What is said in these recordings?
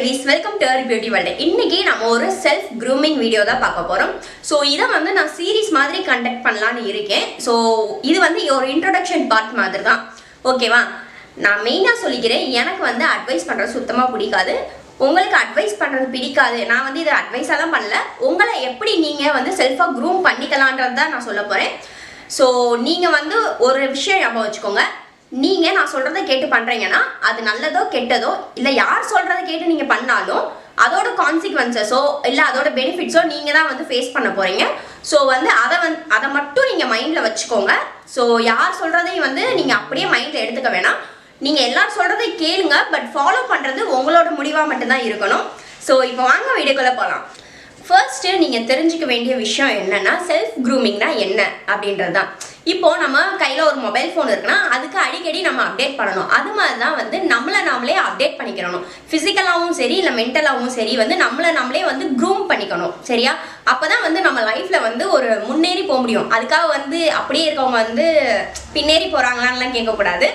ladies, welcome to our beauty world. இன்னைக்கு நம்ம ஒரு self grooming வீடியோ தான் பார்க்க போறோம். சோ இத வந்து நான் சீரிஸ் மாதிரி கண்டக்ட் பண்ணலாம்னு இருக்கேன். சோ இது வந்து ஒரு இன்ட்ரோடக்ஷன் பார்ட் மாதிரி தான். ஓகேவா? நான் மெயினா சொல்லிக்கிறேன், எனக்கு வந்து அட்வைஸ் பண்றது சுத்தமா பிடிக்காது. உங்களுக்கு அட்வைஸ் பண்றது பிடிக்காது. நான் வந்து இத அட்வைஸாலாம் பண்ணல. உங்களை எப்படி நீங்க வந்து செல்ஃபா க்ரூம் பண்ணிக்கலாம்ன்றது தான் நான் சொல்ல போறேன். சோ நீங்க வந்து ஒரு விஷயம் ஞாபகம் வச்சுக்கோங்க. நீங்க நான் சொல்றதை கேட்டு பண்றீங்கன்னா அது நல்லதோ கெட்டதோ இல்ல யார் சொல்றதை கேட்டு நீங்க பண்ணாலும் அதோட கான்சிக்வன்சஸோ இல்ல அதோட பெனிஃபிட்ஸோ நீங்க தான் வந்து ஃபேஸ் பண்ண போறீங்க. ஸோ வந்து அதை மட்டும் நீங்க மைண்ட்ல வச்சுக்கோங்க. ஸோ யார் சொல்றதையும் வந்து நீங்க அப்படியே மைண்ட்ல எடுத்துக்க வேணாம். நீங்க எல்லாரும் சொல்றதை கேளுங்க, பட் ஃபாலோ பண்றது உங்களோட முடிவா மட்டும்தான் இருக்கணும். ஸோ இப்போ வாங்க வீடியோக்குள்ள போகலாம். ஃபர்ஸ்ட் நீங்க தெரிஞ்சுக்க வேண்டிய விஷயம் என்னன்னா, செல்ஃப் க்ரூமிங்னா என்ன அப்படின்றது தான். இப்போ நம்ம கையில் ஒரு மொபைல் ஃபோன் இருக்குன்னா அதுக்கு அடிக்கடி நம்ம அப்டேட் பண்ணணும். அது மாதிரி தான் வந்து நம்மளை நாமளே அப்டேட் பண்ணிக்கணும். ஃபிசிக்கலாகவும் சரி இல்லை மென்டலாகவும் சரி வந்து நம்மளை நம்மளே வந்து க்ரூம் பண்ணிக்கணும். சரியா? அப்போ தான் வந்து நம்ம லைஃப்பில் வந்து ஒரு முன்னேறி போக முடியும். அதுக்காக வந்து அப்படியே இருக்கவங்க வந்து பின்னேறி போகிறாங்களான்லாம் கேட்கக்கூடாது.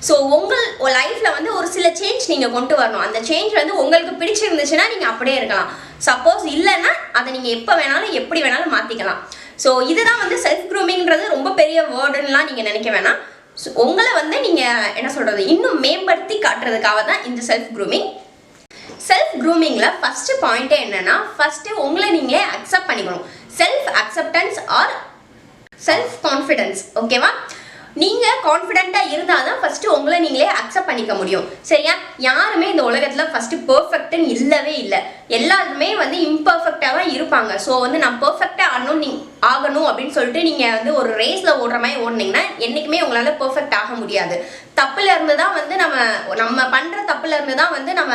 ஸோ உங்கள் லைஃப்பில் வந்து ஒரு சில சேஞ்ச் நீங்கள் கொண்டு வரணும். அந்த சேஞ்ச் வந்து உங்களுக்கு பிடிச்சிருந்துச்சுன்னா நீங்கள் அப்படியே இருக்கலாம். சப்போஸ் இல்லைன்னா அதை நீங்கள் எப்போ வேணாலும் எப்படி வேணாலும் மாற்றிக்கலாம். ஸோ இதுதான் வந்து செல்ஃப் க்ரூமிங்கிறது ரொம்ப பெரிய வேர்டுன்னெலாம் நீங்கள் நினைக்க வேணாம். ஸோ உங்களை வந்து நீங்கள் என்ன சொல்கிறது இன்னும் மேம்படுத்தி காட்டுறதுக்காக தான் இந்த செல்ஃப் க்ரூமிங். செல்ஃப் க்ரூமிங்கில் ஃபஸ்ட்டு பாயிண்ட்டே என்னென்னா, ஃபஸ்ட்டு உங்களை நீங்கள் அக்செப்ட் பண்ணிக்கணும். Self acceptance or self confidence. ஓகேவா? நீங்கள் கான்ஃபிடென்ட்டாக இருந்தால் தான் ஃபஸ்ட்டு உங்களை நீங்களே அக்செப்ட் பண்ணிக்க முடியும். சரியா? யாருமே இந்த உலகத்தில் ஃபஸ்ட்டு பெர்ஃபெக்ட்னு இல்லவே இல்லை. எல்லாருமே வந்து இம்பர்ஃபெக்டாக தான் இருப்பாங்க. ஸோ வந்து நான் பெர்ஃபெக்டாக ஆகணும் அப்படின்னு சொல்லிட்டு நீங்கள் வந்து ஒரு ரேஸில் ஓடுற மாதிரி ஓடினீங்கன்னா என்றைக்குமே உங்களால் பெர்ஃபெக்ட் ஆக முடியாது. தப்புல இருந்து தான் வந்து நம்ம பண்ணுற தப்புல இருந்து தான் வந்து நம்ம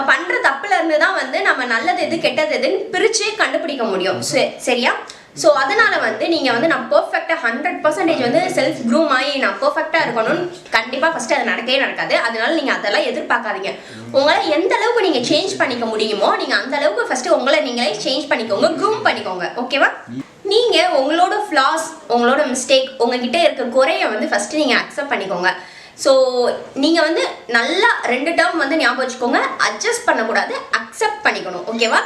பண்ற தப்புல இருந்து தான் வந்து நம்ம நல்லது எது கெட்டது எதுன்னு பிரிச்சு கண்டுபிடிக்க முடியும். சரியா? ஸோ அதனால வந்து நீங்கள் வந்து நான் பெர்ஃபெக்டாக 100% வந்து செல்ஃப் க்ரூம் ஆகி நான் பெர்ஃபெக்டாக இருக்கணும்னு கண்டிப்பாக ஃபஸ்ட்டு அது நடக்கவே நடக்காது. அதனால நீங்கள் அதெல்லாம் எதிர்பார்க்காதீங்க. உங்களை எந்த அளவுக்கு நீங்கள் சேஞ்ச் பண்ணிக்க முடியுமோ நீங்கள் அந்த அளவுக்கு ஃபஸ்ட்டு உங்களை நீங்களே சேஞ்ச் பண்ணிக்கோங்க, க்ரூம் பண்ணிக்கோங்க. ஓகேவா? நீங்கள் உங்களோட ஃப்ளாஸ், உங்களோட மிஸ்டேக், உங்ககிட்ட இருக்க குறைய வந்து ஃபஸ்ட்டு நீங்கள் அக்செப்ட் பண்ணிக்கோங்க. ஸோ நீங்கள் வந்து நல்லா 2 டேர்ம் வந்து ஞாபகம் வச்சுக்கோங்க. அட்ஜஸ்ட் பண்ணக்கூடாது, அக்செப்ட் பண்ணிக்கணும். ஓகேவா?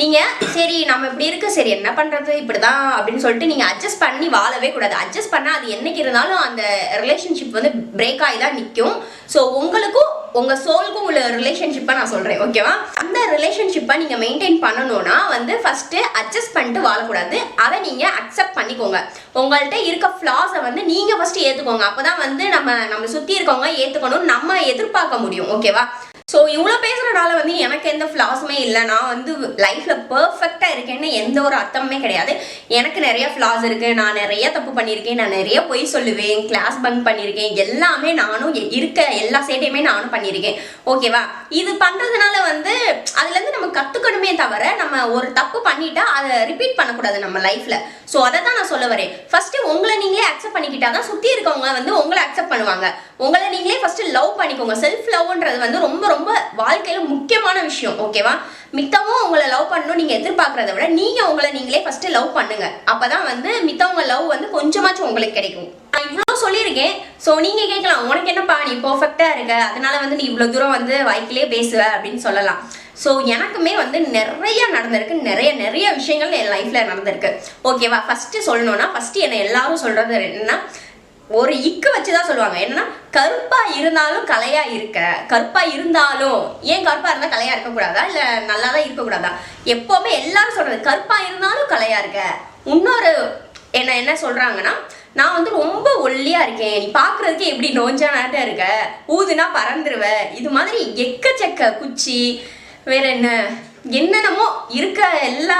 நீங்கள் சரி நம்ம இப்படி இருக்கு, சரி என்ன பண்ணுறது இப்படி தான் அப்படின்னு சொல்லிட்டு நீங்கள் அட்ஜஸ்ட் பண்ணி வாழவே கூடாது. அட்ஜஸ்ட் பண்ணால் அது என்னைக்கு இருந்தாலும் அந்த ரிலேஷன்ஷிப் வந்து பிரேக் ஆகி தான் நிற்கும். ஸோ உங்களுக்கும் உங்கள் சோலுக்கும் உள்ள ரிலேஷன்ஷிப்பை நான் சொல்கிறேன். ஓகேவா? அந்த ரிலேஷன்ஷிப்பை நீங்கள் மெயின்டைன் பண்ணணும்னா வந்து ஃபஸ்ட்டு அட்ஜஸ்ட் பண்ணிட்டு வாழக்கூடாது. அதை நீங்கள் அக்செப்ட் பண்ணிக்கோங்க. உங்கள்கிட்ட இருக்க ஃப்ளாஸை வந்து நீங்கள் ஃபஸ்ட்டு ஏற்றுக்கோங்க. அப்போ தான் வந்து நம்ம சுற்றி இருக்கவங்க ஏற்றுக்கணும்னு நம்ம எதிர்பார்க்க முடியும். ஓகேவா? ஸோ இவ்வளோ பேசுகிறனால வந்து எனக்கு எந்த ஃப்ளாஸுமே இல்லை, நான் வந்து லைஃப்பில் பர்ஃபெக்டாக இருக்கேன்னு எந்த ஒரு அர்த்தமுமே கிடையாது. எனக்கு நிறைய ஃப்ளாஸ் இருக்குது, நான் நிறைய தப்பு பண்ணியிருக்கேன், நான் நிறைய பொய் சொல்லுவேன், கிளாஸ் பங்க் பண்ணியிருக்கேன், எல்லாமே நானும் இருக்க எல்லா சேட்டையுமே நானும் பண்ணியிருக்கேன். ஓகேவா? இது பண்ணுறதுனால வந்து அதுலேருந்து நம்ம கற்றுக்கணுமே தவிர நம்ம ஒரு தப்பு பண்ணிட்டா அதை ரிப்பீட் பண்ணக்கூடாது நம்ம லைஃப்பில். ஸோ அதை தான் நான் சொல்ல வரேன். ஃபஸ்ட்டு உங்களை நீங்களே அக்செப்ட் பண்ணிக்கிட்டா தான் சுற்றி இருக்கவங்க வந்து உங்களை அக்செப்ட் பண்ணுவாங்க. உங்களை நீங்களே ஃபஸ்ட்டு லவ் பண்ணிக்கோங்க. செல்ஃப் லவ்ன்றது வந்து ரொம்ப ரொம்ப வாழ்க்கையில முக்கியமான விஷயம். ஓகேவா? மித்தவங்க உங்களை லவ் பண்ணணும் நீங்க எதிர்பார்க்கறத விட நீங்க உங்களை நீங்களே ஃபர்ஸ்ட் லவ் பண்ணுங்க. அப்பதான் வந்து மித்தவங்க லவ் வந்து கொஞ்சமாச்சும் உங்களுக்கு கிடைக்கும். நான் இவ்வளோ சொல்லியிருக்கேன். ஸோ நீங்க கேட்கலாம், உனக்கு என்னப்பா நீ பர்ஃபெக்டா இருக்க, அதனால வந்து நீ இவ்வளோ தூரம் வந்து வாய்க்கிலே பேசுவ அப்படின்னு சொல்லலாம். ஸோ எனக்குமே வந்து நிறைய நடந்திருக்கு, நிறைய விஷயங்கள் என் லைஃப்ல நடந்திருக்கு. ஓகேவா? ஃபர்ஸ்ட் சொல்லணும்னா ஃபர்ஸ்ட் என்ன எல்லாரும் சொல்றது என்னன்னா, ஒரு இக்கு வச்சுதான் சொல்லுவாங்க. என்னன்னா, கருப்பா இருந்தாலும் கலையா இருக்க. கருப்பா இருந்தாலும் ஏன் கருப்பா இருந்தா கலையா இருக்கக்கூடாதா, இல்ல நல்லாதான் இருக்கக்கூடாதா? எப்பவுமே எல்லாரும் சொல்றது கருப்பா இருந்தாலும் கலையா இருக்க. இன்னொரு என்ன சொல்றாங்கன்னா, நான் வந்து ரொம்ப ஒல்லியா இருக்கேன், நீ பாக்குறதுக்கு எப்படி நோஞ்சானாட்ட இருக்க, ஊதுனா பறந்துருவ. இது மாதிரி எக்கச்சக்க குச்சி வேற என்னென்னமோ இருக்க எல்லா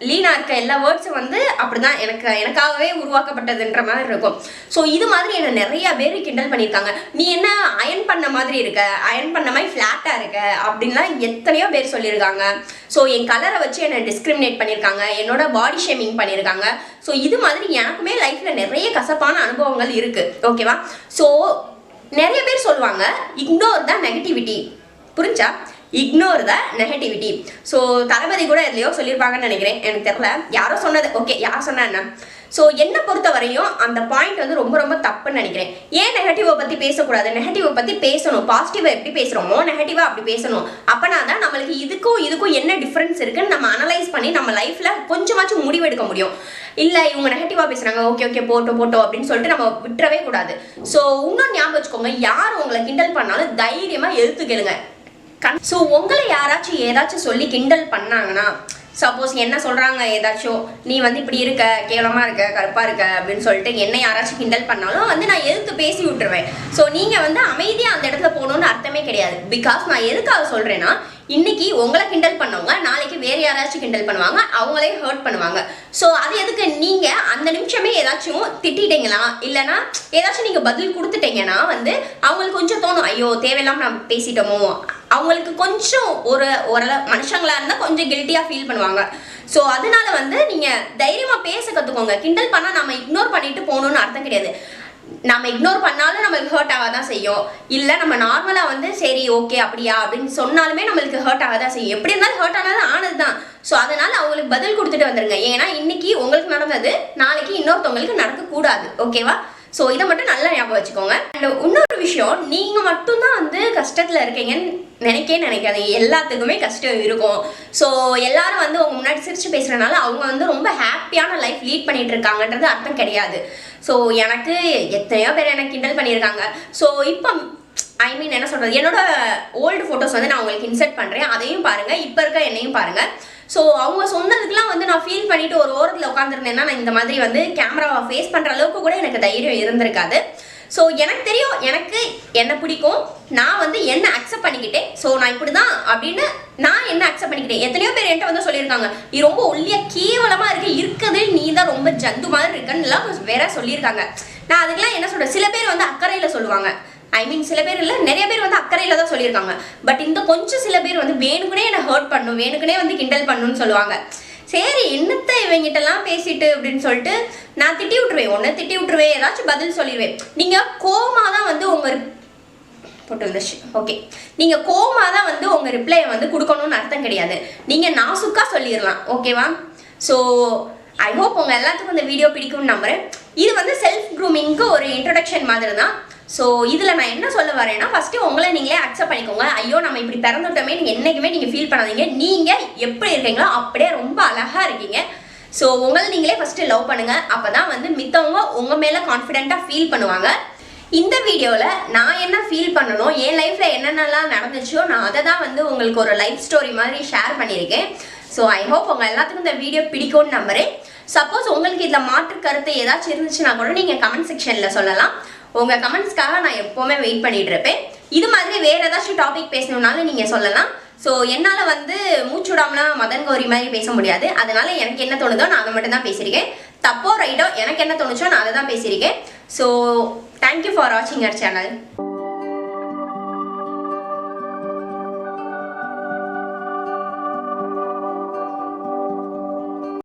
லீனா இருக்க எல்லா வேர்ட்ஸும் வந்து அப்படிதான் எனக்காகவே உருவாக்கப்பட்டதுன்ற மாதிரி இருக்கும். ஸோ இது மாதிரி என்ன நிறைய பேர் கிண்டல் பண்ணியிருக்காங்க. நீ என்ன அயன் பண்ண மாதிரி இருக்க, அயன் பண்ண மாதிரி ஃப்ளாட்டா இருக்க அப்படின்லாம் எத்தனையோ பேர் சொல்லியிருக்காங்க. ஸோ என் கலரை வச்சு என்னை டிஸ்கிரிமினேட் பண்ணியிருக்காங்க, என்னோட பாடி ஷேமிங் பண்ணியிருக்காங்க. ஸோ இது மாதிரி எனக்குமே லைஃப்ல நிறைய கசப்பான அனுபவங்கள் இருக்கு. ஓகேவா? ஸோ நிறைய பேர் சொல்லுவாங்க இக்னோர் தான் நெகட்டிவிட்டி. புரிஞ்சா? இக்னோர் த நெகட்டிவிட்டி. ஸோ தளபதி கூட எதுலையோ சொல்லியிருப்பாங்கன்னு நினைக்கிறேன், எனக்கு தெரியல, யாரோ சொன்னது. ஓகே, யார் சொன்னா என்ன? ஸோ என்னை பொறுத்த வரையும் அந்த பாயிண்ட் வந்து ரொம்ப ரொம்ப தப்புன்னு நினைக்கிறேன். ஏன் நெகட்டிவை பற்றி பேசக்கூடாது? நெகட்டிவை பற்றி பேசணும். பாசிட்டிவை எப்படி பேசுகிறோமோ நெகட்டிவாக அப்படி பேசணும். அப்போனா தான் நம்மளுக்கு இதுக்கும் என்ன டிஃப்ரென்ஸ் இருக்குன்னு நம்ம அனலைஸ் பண்ணி நம்ம லைஃப்பில் கொஞ்சமாச்சும் முடிவெடுக்க முடியும். இல்லை இவங்க நெகட்டிவாக பேசுகிறாங்க, ஓகே போட்டோம் அப்படின்னு சொல்லிட்டு நம்ம விட்டுறவே கூடாது. ஸோ இன்னும் ஞாபகம் வச்சுக்கோங்க, யார் உங்களை கிண்டல் பண்ணாலும் தைரியமாக எழுத்து கேளுங்க. ஸோ உங்களை யாராச்சும் ஏதாச்சும் சொல்லி கிண்டல் பண்ணாங்கன்னா, சப்போஸ் என்ன சொல்கிறாங்க, ஏதாச்சும் நீ வந்து இப்படி இருக்க, கேவலமாக இருக்க, கருப்பாக இருக்க அப்படின்னு சொல்லிட்டு என்ன யாராச்சும் கிண்டல் பண்ணாலும் வந்து நான் எதுக்கு பேசி விட்டுருவேன். ஸோ நீங்கள் வந்து அமைதியாக அந்த இடத்துல போகணுன்னு அர்த்தமே கிடையாது. பிகாஸ் நான் எதுக்காக சொல்கிறேன்னா, இன்னைக்கு உங்களை கிண்டல் பண்ணவங்க நாளைக்கு வேறு யாராச்சும் கிண்டல் பண்ணுவாங்க, அவங்களே ஹர்ட் பண்ணுவாங்க. ஸோ அது எதுக்கு நீங்கள் அந்த நிமிஷமே ஏதாச்சும் திட்டிட்டீங்களா, இல்லைனா ஏதாச்சும் நீங்கள் பதில் கொடுத்துட்டீங்கன்னா வந்து அவங்களுக்கு கொஞ்சம் தோணும், ஐயோ தேவையில்லாமல் நம்ம பேசிட்டோமோ. அவங்களுக்கு கொஞ்சம் மனுஷங்களா இருந்தால் கொஞ்சம் கில்ட்டியாக ஃபீல் பண்ணுவாங்க. ஸோ அதனால வந்து நீங்கள் தைரியமாக பேச கற்றுக்கோங்க. கிண்டல் பண்ணால் நம்ம இக்னோர் பண்ணிட்டு போகணுன்னு அர்த்தம் கிடையாது. நம்ம இக்னோர் பண்ணாலும் நம்மளுக்கு ஹர்ட் ஆக தான் செய்யும். இல்லை நம்ம நார்மலாக வந்து சரி ஓகே அப்படியா அப்படின்னு சொன்னாலுமே நம்மளுக்கு ஹர்ட் ஆக தான் செய்யும். எப்படி இருந்தாலும் ஹர்ட் ஆனது தான். ஸோ அதனால அவங்களுக்கு பதில் கொடுத்துட்டு வந்துருங்க. ஏன்னா இன்னைக்கு உங்களுக்கு நடந்தது நாளைக்கு இன்னொருத்தவங்களுக்கு நடக்கக்கூடாது. ஓகேவா? ஸோ இதை மட்டும் நல்லா ஞாபகம் வச்சுக்கோங்க. அண்ட் இன்னொரு விஷயம், நீங்கள் மட்டும்தான் வந்து கஷ்டத்தில் இருக்கீங்கன்னு நினைக்காதீங்க. எல்லாத்துக்குமே கஷ்டம் இருக்கும். ஸோ எல்லாரும் வந்து உங்க முன்னாடி சிரிச்சு பேசுறதுனால அவங்க வந்து ரொம்ப ஹாப்பியான லைஃப் லீட் பண்ணிட்டு இருக்காங்கன்றது அர்த்தம் கிடையாது. ஸோ எனக்கு எத்தனையோ பேர் எனக்கு கிண்டல் பண்ணியிருக்காங்க. ஸோ இப்போ என்ன சொல்றது, என்னோட ஓல்டு ஃபோட்டோஸ் வந்து நான் உங்களுக்கு இன்சர்ட் பண்ணுறேன், அதையும் பாருங்க, இப்போ இருக்க என்னையும் பாருங்க. ஸோ அவங்க சொன்னதுக்கெல்லாம் வந்து நான் ஃபீல் பண்ணிட்டு ஒரு ஓரத்தில் உட்காந்துருந்தேன்னா நான் இந்த மாதிரி வந்து கேமராவை ஃபேஸ் பண்ணுற அளவுக்கு கூட எனக்கு தைரியம் இருந்திருக்காது. ஸோ எனக்கு தெரியும், எனக்கு என்ன பிடிக்கும், நான் வந்து என்ன அக்செப்ட் பண்ணிக்கிட்டேன். ஸோ நான் இப்படி தான் அப்படின்னு நான் என்ன அக்செப்ட் பண்ணிக்கிட்டேன். எத்தனையோ பேர் என்கிட்ட வந்து சொல்லியிருக்காங்க, நீ ரொம்ப ஒல்லியாக கேவலமாக இருக்குது, நீ தான் ரொம்ப ஜந்து மாதிரி இருக்குன்னுலாம் வேற சொல்லியிருக்காங்க. நான் அதுக்கெல்லாம் என்ன சொல்கிறேன், சில பேர் வந்து அக்கறையில் சொல்லுவாங்க. சில பேர் இல்லை, நிறைய பேர் வந்து அக்கறையில் தான் சொல்லியிருக்காங்க. பட் இந்த கொஞ்சம் சில பேர் வந்து வேணுக்குனே என்னை ஹர்ட் பண்ணும், வேணுக்குனே வந்து கிண்டல் பண்ணணும்னு சொல்லுவாங்க. சரி என்னத்தை இவங்கிட்டலாம் பேசிட்டு அப்படின்னு சொல்லிட்டு நான் திட்டி விட்டுருவேன், ஏதாச்சும் பதில் சொல்லிடுவேன். நீங்கள் கோவமாக தான் வந்து நீங்கள் கோவமாக தான் வந்து உங்கள் ரிப்ளையை வந்து கொடுக்கணும்னு அர்த்தம் கிடையாது. நீங்கள் நாசுக்காக சொல்லிடலாம். ஓகேவா? ஸோ ஐ ஹோப் உங்கள் எல்லாத்துக்கும் இந்த வீடியோ பிடிக்கும்னு நம்புகிறேன். இது வந்து செல்ஃப் க்ரூமிங்க்கு ஒரு இன்ட்ரொடக்ஷன் மாதிரி தான். ஸோ இதில் நான் என்ன சொல்ல வரேன்னா, ஃபஸ்ட்டு உங்களை நீங்களே அக்செப்ட் பண்ணிக்கோங்க. ஐயோ நம்ம இப்படி பிறந்துட்டோமே நீங்கள் என்றைக்குமே நீங்கள் ஃபீல் பண்ணாதீங்க. நீங்கள் எப்படி இருக்கீங்களோ அப்படியே ரொம்ப அழகாக இருக்கீங்க. ஸோ உங்களை நீங்களே ஃபஸ்ட்டு லவ் பண்ணுங்கள். அப்போ தான் வந்து மித்தவங்க உங்கள் மேலே கான்ஃபிடென்ட்டாக ஃபீல் பண்ணுவாங்க. இந்த வீடியோவில் நான் என்ன ஃபீல் பண்ணணும், என் லைஃப்பில் என்னென்னலாம் நடந்துச்சோ நான் அதை தான் வந்து உங்களுக்கு ஒரு லைஃப் ஸ்டோரி மாதிரி ஷேர் பண்ணியிருக்கேன். ஸோ ஐ ஹோப் உங்கள் எல்லாத்துக்கும் இந்த வீடியோ பிடிக்கும்னு நம்புகிறேன். சப்போஸ் உங்களுக்கு இதில் மாற்று கருத்து ஏதாச்சும் இருந்துச்சுன்னா கூட நீங்கள் கமெண்ட் செக்ஷனில் சொல்லலாம். உங்கள் கமெண்ட்ஸ்க்காக நான் எப்போவுமே வெயிட் பண்ணிட்டு இருப்பேன். இது மாதிரி வேறு ஏதாச்சும் டாபிக் பேசணுன்னாலும் நீங்கள் சொல்லலாம். ஸோ என்னால் வந்து மூச்சு விடாமலாம் மதன் கௌரி மாதிரி பேச முடியாது. அதனால் எனக்கு என்ன தோணுதோ நான் அதை மட்டும் தான் பேசியிருக்கேன். தப்போ ரைட்டோ எனக்கு என்ன தோணுச்சோ நான் அதை தான் பேசியிருக்கேன். ஸோ தேங்க்யூ ஃபார் வாட்சிங் அவர் சேனல்.